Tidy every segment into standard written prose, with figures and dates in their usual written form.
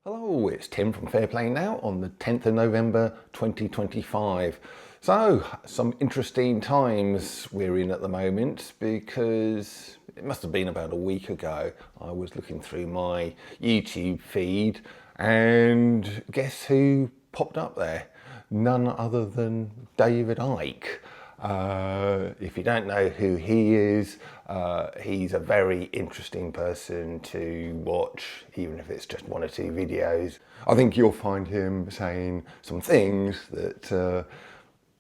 Hello, it's Tim from Fair Play Now on the 10th of November 2025. So, some interesting times we're in at the moment because it must have been about a week ago. I was looking through my YouTube feed and guess who popped up there? None other than David Icke. If you don't know who he is, he's a very interesting person to watch, even if it's just one or two videos. I think you'll find him saying some things that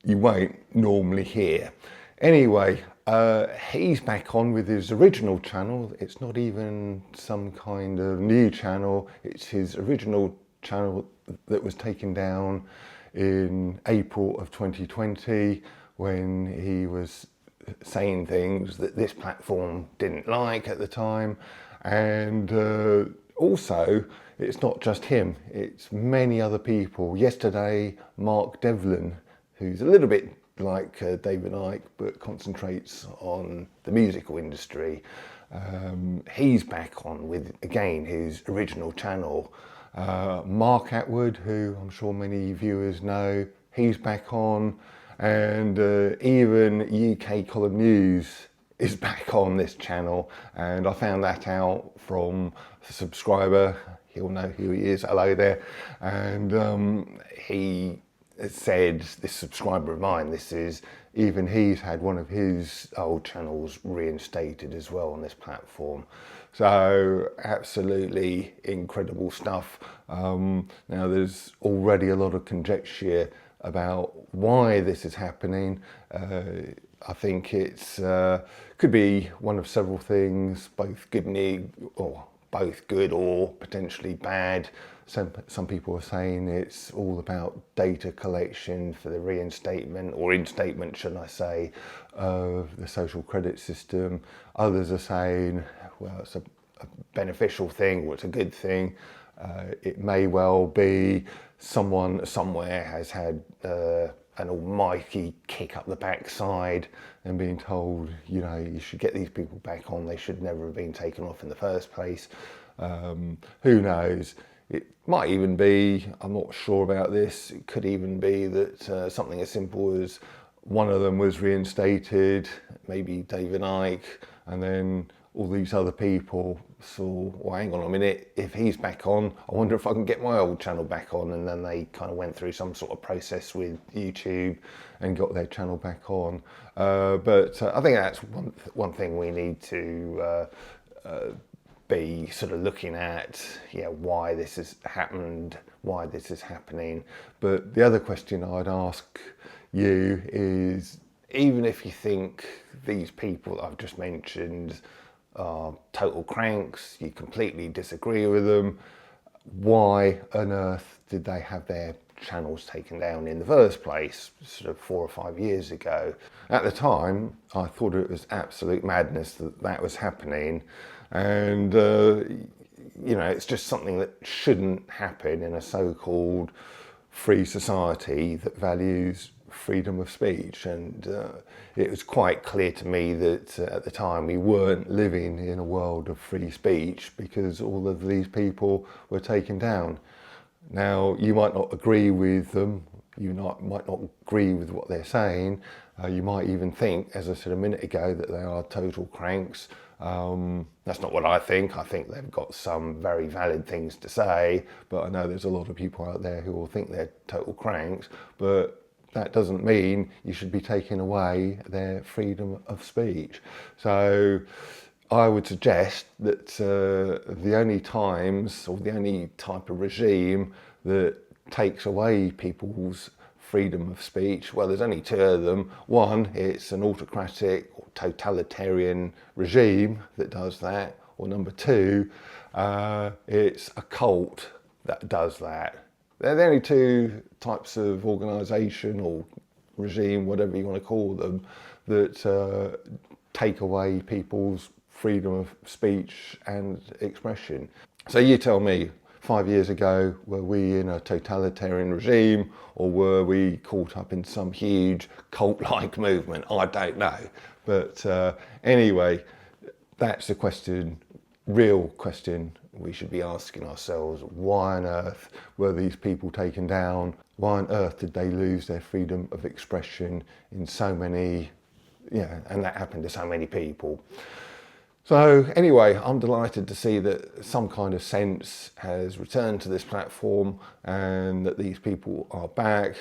you won't normally hear. Anyway, he's back on with his original channel. It's not even some kind of new channel. It's his original channel that was taken down in April of 2020 when he was saying things that this platform didn't like at the time. And also, it's not just him, it's many other people. Yesterday, Mark Devlin, who's a little bit like David Icke, but concentrates on the musical industry. He's back on with, again, his original channel. Mark Atwood, who I'm sure many viewers know, he's back on. And even UK Column News is back on this channel. And I found that out from a subscriber. He'll know who he is. Hello there. And he said, this subscriber of mine, even he's had one of his old channels reinstated as well on this platform. So absolutely incredible stuff. Now there's already a lot of conjecture about why this is happening. I think it's could be one of several things, both good or potentially bad. Some people are saying it's all about data collection for the reinstatement, or instatement should I say, of the social credit system. Others are saying, well, it's a beneficial thing, or it's a good thing. It may well be someone somewhere has had an almighty kick up the backside and being told, you know, you should get these people back on. They should never have been taken off in the first place. Who knows? It might even be, I'm not sure about this, it could even be that something as simple as one of them was reinstated, maybe David Icke, and then all these other people saw, well, hang on a minute, if he's back on, I wonder if I can get my old channel back on. And then they kind of went through some sort of process with YouTube and got their channel back on. But I think that's one thing we need to be sort of looking at, why this has happened, why this is happening. But the other question I'd ask you is, even if you think these people that I've just mentioned are total cranks, you completely disagree with them, why on earth did they have their channels taken down in the first place, sort of 4 or 5 years ago? At the time, I thought it was absolute madness that was happening. And, it's just something that shouldn't happen in a so-called free society that values freedom of speech. And it was quite clear to me that at the time we weren't living in a world of free speech because all of these people were taken down. Now, you might not agree with them, might not agree with what they're saying, you might even think, as I said a minute ago, that they are total cranks. That's not what I think. I think they've got some very valid things to say, but I know there's a lot of people out there who will think they're total cranks, but that doesn't mean you should be taking away their freedom of speech. So I would suggest that the only times, or the only type of regime that takes away people's freedom of speech, well, there's only two of them. One, it's an autocratic or totalitarian regime that does that, or number two, it's a cult that does that. They're the only two types of organisation or regime, whatever you want to call them, that take away people's freedom of speech and expression. So you tell me, 5 years ago, were we in a totalitarian regime, or were we caught up in some huge cult-like movement? I don't know. But anyway, that's the question, real question we should be asking ourselves, why on earth were these people taken down? Why on earth did they lose their freedom of expression in so many, and that happened to so many people. So anyway, I'm delighted to see that some kind of sense has returned to this platform and that these people are back.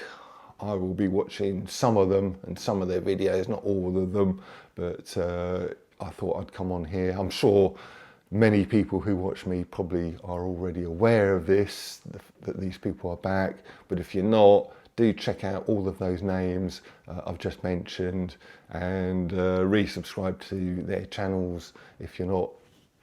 I will be watching some of them and some of their videos, not all of them, but I thought I'd come on here. I'm sure many people who watch me probably are already aware of this, that these people are back, but if you're not, do check out all of those names I've just mentioned and resubscribe to their channels if you're not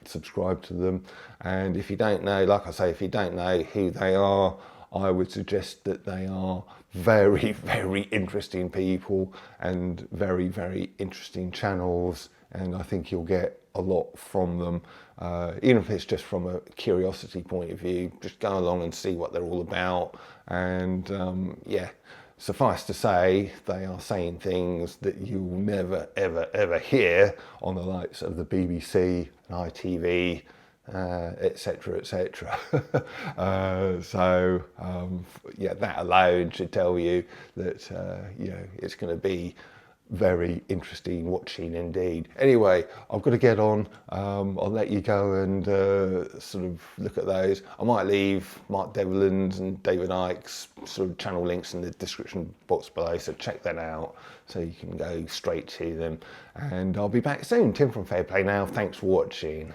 subscribed to them. And if you don't know, like I say, if you don't know who they are, I would suggest that they are very, very interesting people and very, very interesting channels, and I think you'll get a lot from them, even if it's just from a curiosity point of view. Just go along and see what they're all about, and suffice to say, they are saying things that you'll never, ever, ever hear on the likes of the BBC and ITV, etc., etc. That alone should tell you that it's going to be very interesting watching indeed. Anyway, I've got to get on. I'll let you go and sort of look at those. I might leave Mark Devlin's and David Icke's sort of channel links in the description box below, so check that out so you can go straight to them. And I'll be back soon. Tim from Fair Play Now. Thanks for watching.